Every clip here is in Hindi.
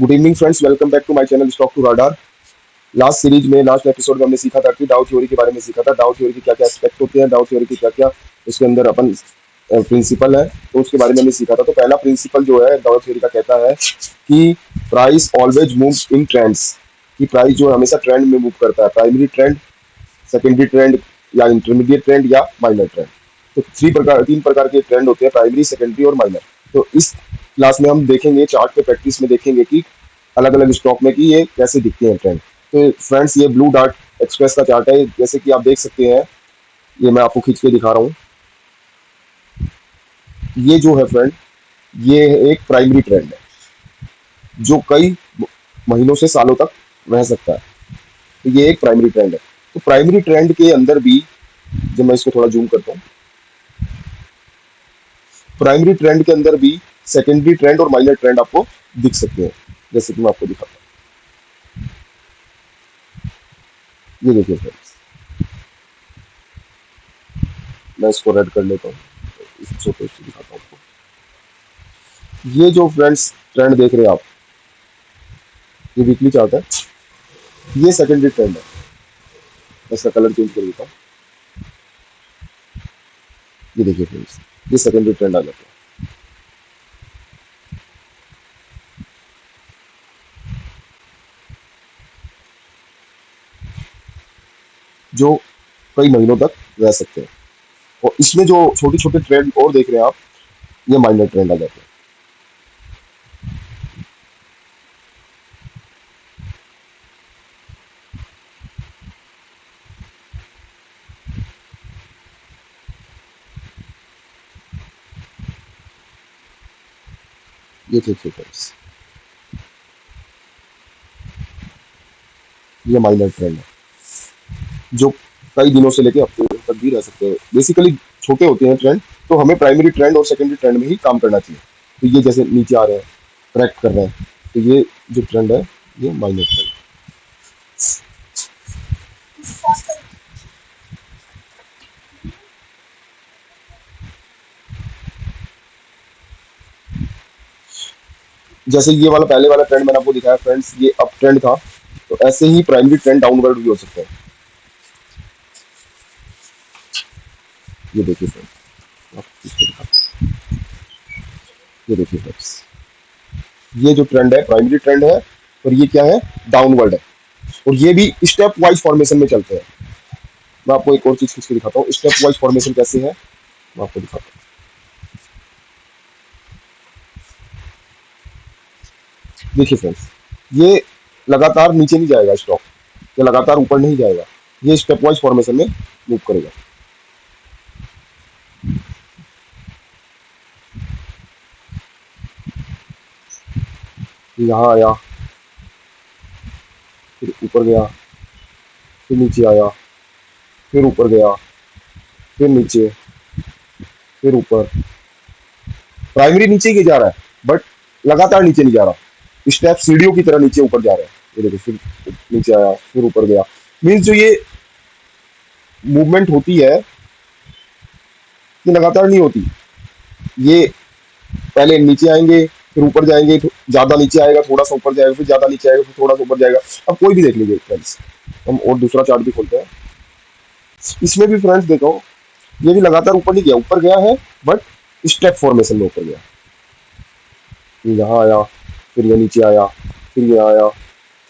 Good evening friends, welcome back to my channel stock to radar. Last episode में हमने सीखा था कि डाउ थ्योरी के बारे में सीखा था। डाउ थ्योरी के क्या क्या एस्पेक्ट होते हैं, डाउ थ्योरी के क्या क्या उसके अंदर अपन प्रिंसिपल है, तो उसके बारे में हमने सीखा था। तो पहला प्रिंसिपल जो है डाउ थ्योरी का कहता है कि price always move in trends, कि प्राइस जो है हमेशा ट्रेंड में मूव करता है। प्राइमरी ट्रेंड, सेकेंडरी ट्रेंड या इंटरमीडिएट ट्रेंड या माइनर ट्रेंड। तो तीन प्रकार के ट्रेंड होते हैं, प्राइमरी, सेकेंडरी और माइनर। तो इस क्लास में हम देखेंगे, चार्ट पे प्रैक्टिस में देखेंगे कि अलग अलग स्टॉक में कि ये कैसे दिखते हैं ट्रेंड। तो फ्रेंड्स, ये ब्लू डार्ट एक्सप्रेस का चार्ट है, जैसे कि आप देख सकते हैं। ये मैं आपको खींच के दिखा रहा हूँ। ये जो है फ्रेंड, ये एक प्राइमरी ट्रेंड है जो कई महीनों से सालों तक रह सकता है। तो ये एक प्राइमरी ट्रेंड है। तो प्राइमरी ट्रेंड के अंदर भी, जब मैं इसको थोड़ा जूम करता हूँ, प्राइमरी ट्रेंड के अंदर भी सेकेंडरी ट्रेंड और माइनर ट्रेंड आपको दिख सकते हैं, जैसे कि मैं आपको दिखाता हूँ। ये देखिए फ्रेंड्स, मैं इसको रेड कर लेता हूँ, इस छोटे से दिखाता हूँ आपको। ये जो फ्रेंड्स ट्रेंड देख रहे हैं आप, ये वीकली चार्ट है, ये सेकेंडरी ट्रेंड है। मैं इसका कलर चेंज कर देता हूँ। ये देखिए फ्रेंड्स, ये सेकेंडरी ट्रेंड आ जाता है। जो कई महीनों तक रह सकते हैं। और इसमें जो छोटे छोटे ट्रेंड और देख रहे हैं आप, ये माइनर ट्रेंड आ जाते हैं। ये देखिए फ्रेंड्स, ये माइनर ट्रेंड है जो कई दिनों से लेके हफ्ते तक भी रह सकते हैं। बेसिकली छोटे होते हैं ट्रेंड, तो हमें प्राइमरी ट्रेंड और सेकेंडरी ट्रेंड में ही काम करना चाहिए। तो ये जैसे नीचे आ रहे हैं, ट्रैक कर रहे हैं, तो ये जो ट्रेंड है, ये माइनर ट्रेंड। जैसे ये वाला पहले वाला ट्रेंड मैंने आपको दिखाया फ्रेंड्स, ये अप ट्रेंड था। तो ऐसे ही प्राइमरी ट्रेंड डाउनवर्ड भी हो सकता है। ये देखिए फ्रेंड्स, ये देखिए फ्रेंड्स, ये जो ट्रेंड है प्राइमरी ट्रेंड है, और ये क्या है, डाउनवर्ड है। और ये भी स्टेप वाइज फॉर्मेशन में चलते हैं। मैं आपको एक और चीज खींच के दिखाता हूँ, स्टेप वाइज फॉर्मेशन कैसे है, मैं आपको दिखाता हूँ। देखिए फ्रेंड्स, ये लगातार नीचे नहीं जाएगा स्टॉक, ये लगातार ऊपर नहीं जाएगा, ये स्टेप वाइज फॉर्मेशन में मूव करेगा। यहाँ आया, फिर ऊपर गया, फिर नीचे आया, फिर ऊपर गया, फिर नीचे, फिर ऊपर। प्राइमरी नीचे ही जा रहा है, बट लगातार नीचे नहीं जा रहा, स्टेप सीढ़ियों की तरह नीचे ऊपर जा रहा है। ये देखिए, फिर नीचे आया, फिर ऊपर गया। मीन्स जो ये मूवमेंट होती है, ये लगातार नहीं होती। ये पहले नीचे आएंगे, फिर ऊपर जाएंगे, ज्यादा नीचे आएगा, थोड़ा सा ऊपर जाएगा, फिर ज्यादा नीचे आएगा, फिर थोड़ा सा ऊपर जाएगा। अब कोई भी देख लीजिए फ्रेंड्स, हम और दूसरा चार्ट भी खोलते हैं। इसमें भी फ्रेंड्स देखो, ये भी लगातार ऊपर नहीं गया, ऊपर गया है, बट स्टेप फॉर्मेशन में ऊपर गया। ये यहाँ आया, फिर ये नीचे आया, फिर ये आया,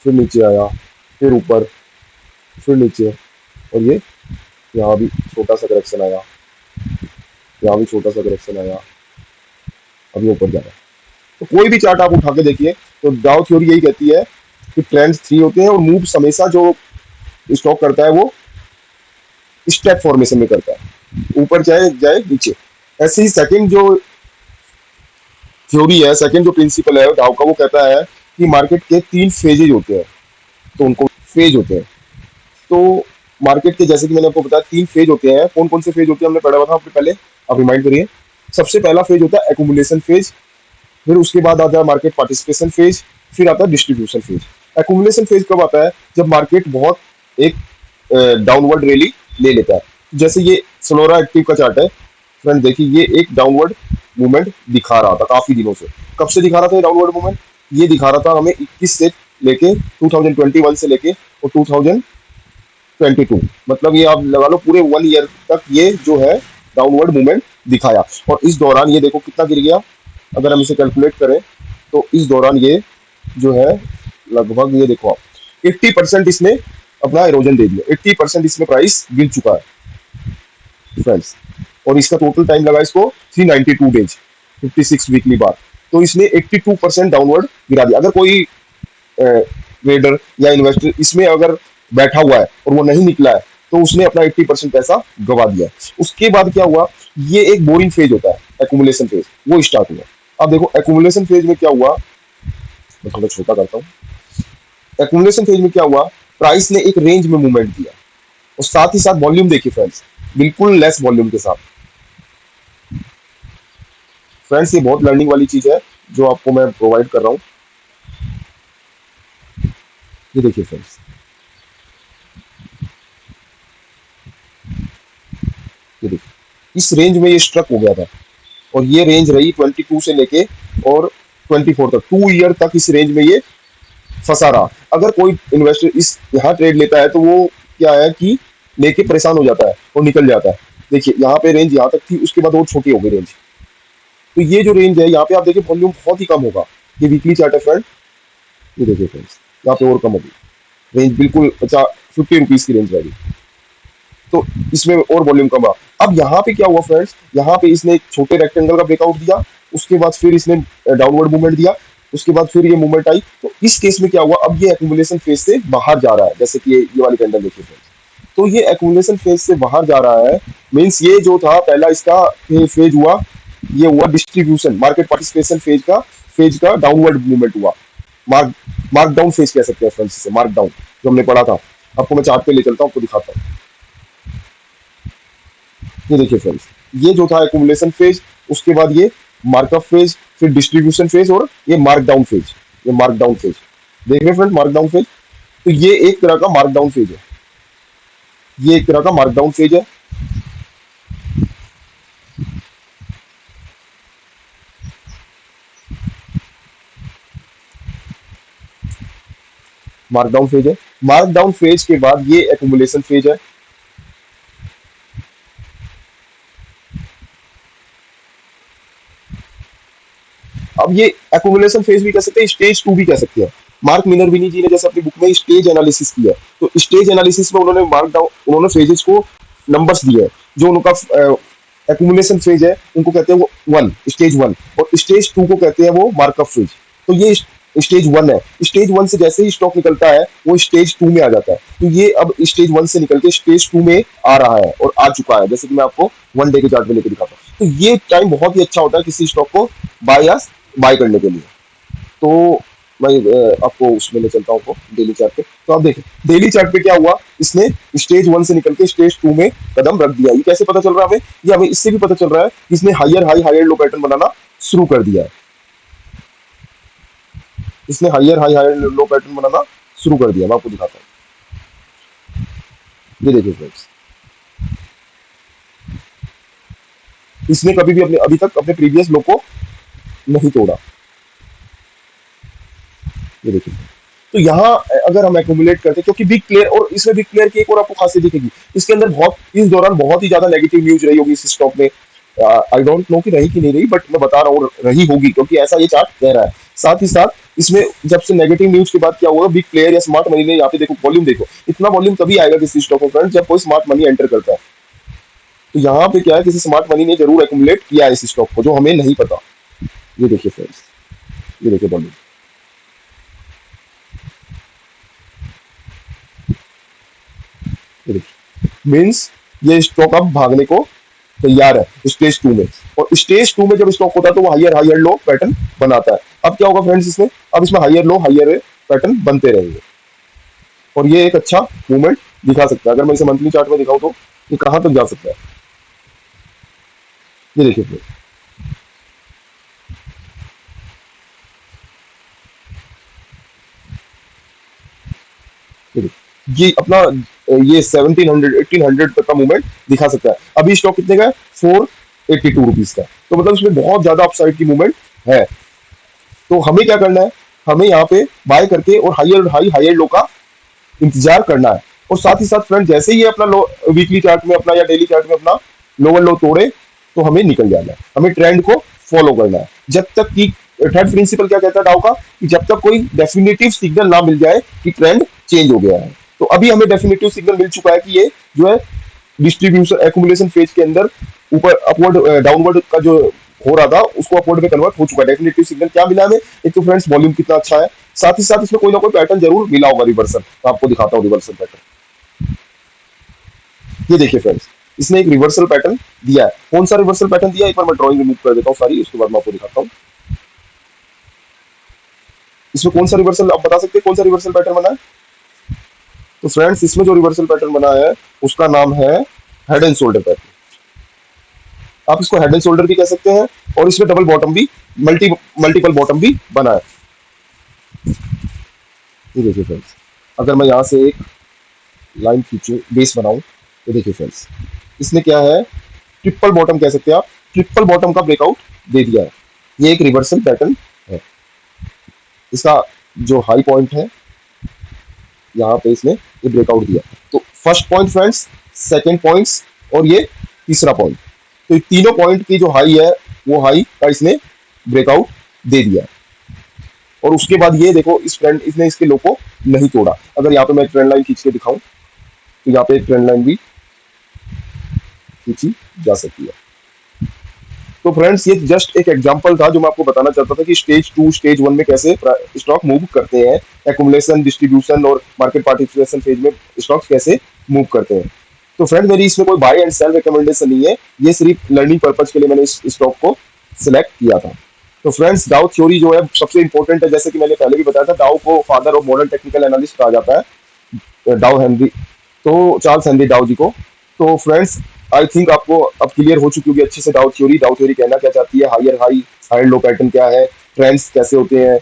फिर नीचे आया, फिर ऊपर, फिर नीचे, और ये यहाँ भी छोटा सा करेक्शन आया, यहाँ भी छोटा सा करेक्शन आया, अब ये ऊपर जा रहा है। तो कोई भी चार्ट आप उठा के देखिए, तो डाउ थ्योरी यही कहती है कि ट्रेंड्स थ्री होते हैं, और मूव्स हमेशा जो स्टॉक करता है वो स्टेप फॉर्मेशन में करता है, ऊपर जाए जाए नीचे। ऐसे ही सेकंड जो थ्योरी है, सेकंड जो प्रिंसिपल है डाउ का, वो कहता है कि मार्केट के तीन फेजेज होते हैं, तो उनको फेज होते हैं। तो मार्केट के, जैसे कि मैंने आपको बताया, तीन फेज होते हैं। कौन कौन से फेज होते हैं हमने पढ़ा हुआ था आपने पहले, आप रिमाइंड करिए। सबसे पहला फेज होता है एक्यूमुलेशन फेज, फिर उसके बाद आता है मार्केट पार्टिसिपेशन फेज, फिर आता है डिस्ट्रीब्यूशन फेज। एक्यूमुलेशन फेज कब आता है, जब मार्केट बहुत एक डाउनवर्ड रैली ले लेता है। जैसे ये सोलोरा एक्टिव का चार्ट है फ्रेंड, देखिए ये एक डाउनवर्ड मूवमेंट दिखा रहा था काफी दिनों से। कब से दिखा रहा था ये डाउनवर्ड मूवमेंट, ये दिखा रहा था हमें 21 से लेके 2021 से लेके और 2022, मतलब ये आप लगा लो पूरे 1 ईयर तक ये जो है डाउनवर्ड मूवमेंट दिखाया। और इस दौरान ये देखो कितना गिर गया, अगर हम इसे कैलकुलेट करें तो इस दौरान ये जो है लगभग ये देखो आप 80% इसने अपना इरोजन दे दिया, 80% इसमें प्राइस गिर चुका है फ्रेंड्स। और इसका टोटल टाइम लगा इसको 392 डेज, 56 वीकली बार। तो इसने 82% डाउनवर्ड गिरा दिया। अगर कोई ट्रेडर या इन्वेस्टर इसमें अगर बैठा हुआ है और वो नहीं निकला है तो उसने अपना 80% पैसा गवा दिया। उसके बाद क्या हुआ, ये एक बोरिंग फेज होता है, एक्यूमुलेशन फेज, वो स्टार्ट हुआ। अब देखो एक्यूमुलेशन फेज में क्या हुआ, मैं थोड़ा छोटा करता हूँ। एक्यूमुलेशन फेज में क्या हुआ, प्राइस ने एक रेंज में मूवमेंट दिया और साथ ही साथ वॉल्यूम देखिए फ्रेंड्स, बिल्कुल लेस वॉल्यूम के साथ। फ्रेंड्स ये बहुत लर्निंग वाली चीज है जो आपको मैं प्रोवाइड कर रहा हूँ। ये देखिए फ्रेंड्स, ये देखिए इस रेंज में ये स्ट्रक हो गया था और ये रेंज रही 22 से लेके और 24 तक, 2 ईयर तक इस रेंज में ये फंसा रहा। अगर कोई इन्वेस्टर इस यहाँ ट्रेड लेता है तो वो क्या है कि लेके परेशान हो जाता है और निकल जाता है। देखिए यहाँ पे रेंज यहाँ तक थी, उसके बाद और छोटी हो गई रेंज। तो ये जो रेंज है यहाँ पे आप देखिए वॉल्यूम बहुत ही कम होगा। ये वीकली चार्ट है फ्रेंड, ये देखिए फ्रेंड्स यहाँ पे और कम होगी रेंज, बिल्कुल 50 रुपीज की रेंज रहेगी। तो इसमें और वॉल्यूम कम रहा। अब यहाँ पे क्या हुआ फ्रेंड्स, यहाँ पे इसने एक छोटे रेक्टेंगल का ब्रेकआउट दिया, उसके बाद फिर इसने डाउनवर्ड मूवमेंट दिया, उसके बाद फिर ये मूवमेंट आई। तो इस केस में क्या हुआ, अब ये एक्यूमुलेशन फेज से बाहर जा रहा है, जैसे कि ये वाली कैंडल देखिए फ्रेंड्स। तो ये एक्यूमुलेशन फेज से बाहर जा रहा है, मीन्स ये जो था पहला इसका फेज हुआ, ये हुआ डिस्ट्रीब्यूशन मार्केट पार्टिसिपेशन फेज का डाउनवर्ड मूवमेंट हुआ। मार्क मार्क डाउन फेज कह सकते हैं फ्रेंड्स इसे, मार्क डाउन जो हमने पढ़ा था। आपको मैं चार्ट पे ले चलता हूँ, आपको दिखाता हूँ। ये देखिए फ्रेंड्स, ये जो था एक्यूमुलेशन फेज, उसके बाद ये मार्कअप फेज, फिर डिस्ट्रीब्यूशन फेज और ये मार्क डाउन फेज। ये मार्क डाउन फेज देख रहे हैं फ्रेंड, मार्क डाउन फेज। तो ये एक तरह का मार्क डाउन फेज है, ये एक तरह का मार्क डाउन फेज है। मार्क डाउन फेज है। मार्क डाउन फेज के बाद ये एक्यूमुलेशन फेज है। अब ये एक्यूमुलेशन फेज भी कह सकते हैं, स्टेज 2 भी कह सकते हैं। मार्क मिनरविनी जी ने जैसे अपनी बुक में स्टेज एनालिसिस किया, तो स्टेज एनालिसिस में उन्होंने मार्क डाउन, उन्होंने फेजेस को नंबर्स दिए हैं। जो उनका एक्यूमुलेशन फेज है उनको कहते हैं वो 1, स्टेज 1, और स्टेज 2 को कहते हैं वो मार्कअप फेज। तो ये स्टेज 1 है। स्टेज 1 से जैसे ही स्टॉक निकलता है वो स्टेज 2 में आ जाता है। तो ये अब स्टेज 1 से निकल के स्टेज 2 में आ रहा है और आ चुका है, जैसे कि मैं आपको 1 डे के चार्ट में लेके दिखाता हूँ। तो ये टाइम बहुत ही अच्छा होता है किसी स्टॉक को बाय करने के लिए। तो मैं आपको उसमें ले चलता हूँ डेली चार्ट पे। तो आप देखें डेली चार्ट पे क्या हुआ, इसने स्टेज 1 से निकल के स्टेज 2 में कदम रख दिया। ये कैसे पता चल रहा है हमें, ये हमें इससे भी पता चल रहा है कि इसने higher high higher low pattern बनाना शुरू कर दिया है। इसने higher high higher low pattern बनाना शुरू कर दिया। मैं आपको दिखाता हूँ, ये देखिए फ्रेंड्स, इसने कभी भी अपने अभी तक अपने प्रीवियस लो को नहीं तोड़ा। ये देखिए, तो यहाँ अगर हम एक्यूमुलेट करते हैं, क्योंकि बिग प्लेयर, और इसमें बिग प्लेयर की एक और आपको खासियत दिखेगी, इसके अंदर बहुत इस दौरान बहुत ही ज्यादा नेगेटिव न्यूज रही होगी इस स्टॉक में। आई डोंट नो कि रही कि नहीं रही, बट मैं बता रहा हूँ रही होगी, क्योंकि ऐसा ये चार्ट कह रहा है। साथ ही साथ इसमें जब से नेगेटिव न्यूज के बाद क्या हुआ, बिग प्लेयर या स्मार्ट मनी ने, यहाँ पे देखो वॉल्यूम देखो, इतना वॉल्यूम तभी आएगा किसी स्टॉक में फ्रेंड जब कोई स्मार्ट मनी एंटर करता है। तो यहाँ पे क्या है, किसी स्मार्ट मनी ने जरूर एक्यूमुलेट किया है इस स्टॉक को, जो हमें नहीं पता। ये देखिए फ्रेंड्स, ये देखिए वॉल्यूम, ये देखिए, मीन्स ये स्टॉक अब भागने को तैयार है स्टेज 2 में। और स्टेज 2 में जब स्टॉक होता है तो वो हायर हायर लो पैटर्न बनाता है। अब क्या होगा फ्रेंड्स, इसमें अब इसमें हायर लो हायर पैटर्न बनते रहेंगे और ये एक अच्छा मूवमेंट दिखा सकता है। अगर मैं इसे मंथली चार्ट में दिखाऊं तो ये कहां तक जा सकता है, ये देखिए फ्रेंड्स, ये देखिए, ये अपना ये 1700 1800 तक का मूवमेंट दिखा सकता है। अभी स्टॉक कितने का है, 482 रुपीज का। तो मतलब इसमें बहुत ज्यादा अपसाइड की मूवमेंट है। तो हमें क्या करना है, हमें यहाँ पे बाय करके और हायर हाई हायर लो का इंतजार करना है। और साथ ही साथ फ्रेंड जैसे ही ये अपना लो वीकली चार्ट में अपना या डेली चार्ट में अपना लोअर लो तोड़े तो हमें निकल जाना है, हमें ट्रेंड को फॉलो करना है। जब तक कि थर्ड प्रिंसिपल क्या कहता है डाउ का, कि जब तक कोई डेफिनेटिव सिग्नल ना मिल जाए कि ट्रेंड चेंज हो गया है। तो अभी हमें डेफिनेटिव सिग्नल मिल चुका है कि ये जो है डिस्ट्रीब्यूशन एक्यूमुलेशन फेज के अंदर ऊपर अपवर्ड डाउनवर्ड का जो हो रहा था उसको अपवर्ड में कन्वर्ट हो चुका है। डेफिनेटिव सिग्नल क्या मिला हमें, एक तो फ्रेंड्स वॉल्यूम कितना अच्छा है, साथ ही साथ इसमें कोई ना कोई पैटर्न जरूर मिला होगा रिवर्सल। तो आपको दिखाता हूँ रिवर्सल पैटर्न। ये देखिए फ्रेंड्स, इसने एक रिवर्सल पैटर्न दिया है। कौन सा रिवर्सल पैटर्न दिया है, एक बार मैं ड्राइंग रिमूव कर देता हूँ सारी, उसके बाद मैं आपको दिखाता हूँ इसमें कौन सा रिवर्सल, आप बता सकते हैं कौन सा रिवर्सल पैटर्न बना है। तो फ्रेंड्स इसमें जो रिवर्सल पैटर्न बना है उसका नाम है हेड एंड शोल्डर पैटर्न। आप इसको हेड एंड शोल्डर भी कह सकते हैं, और इसमें डबल बॉटम भी, मल्टीपल बॉटम भी बना है। ये देखिए फ्रेंड्स, अगर मैं यहाँ से एक लाइन खींचूं, बेस बनाऊं, तो देखिए फ्रेंड्स इसने क्या है, ट्रिपल बॉटम कह सकते हैं आप, ट्रिपल बॉटम का ब्रेकआउट दे दिया है। ये एक रिवर्सल पैटर्न है। इसका जो हाई पॉइंट है यहाँ पे इसने ये ब्रेकआउट दिया। तो first point friends, second points और ये तीसरा पॉइंट, तो ये तीनों पॉइंट की जो हाई है वो हाई का इसने ब्रेकआउट दे दिया। और उसके बाद ये देखो इस ट्रेंड, इसने इसके लो को नहीं तोड़ा। अगर यहाँ पे मैं ट्रेंड लाइन खींच के दिखाऊं तो यहाँ पे एक ट्रेंड लाइन भी खींची जा सकती है। तो फ्रेंड्स ये जस्ट एक एग्जांपल था जो मैं आपको बताना चाहता था कि स्टेज 2 स्टेज 1 में कैसे स्टॉक मूव करते हैं, एक्यूमुलेशन, डिस्ट्रीब्यूशन और मार्केट पार्टिसिपेशन फेज में स्टॉक्स कैसे मूव करते हैं। तो फ्रेंड मेरी इसमें कोई बाय एंड सेल रिकमेंडेशन नहीं है, ये सिर्फ लर्निंग पर्पज के लिए मैंने इस स्टॉक को सिलेक्ट किया था। तो फ्रेंड्स डाउ थ्योरी जो है सबसे इंपॉर्टेंट है, जैसे कि मैंने पहले भी बताया था, डाउ को father of modern technical analyst कहा जाता है, डाउ हेनरी, तो चार्ल्स हेनरी डाउ जी को। तो फ्रेंड्स आई थिंक आपको अब क्लियर हो चुकी होगी अच्छे से डाउ थ्योरी कहना क्या चाहती है, higher high higher low pattern क्या है, ट्रेंड्स कैसे होते हैं,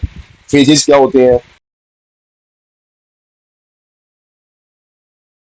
फेजेस क्या होते हैं।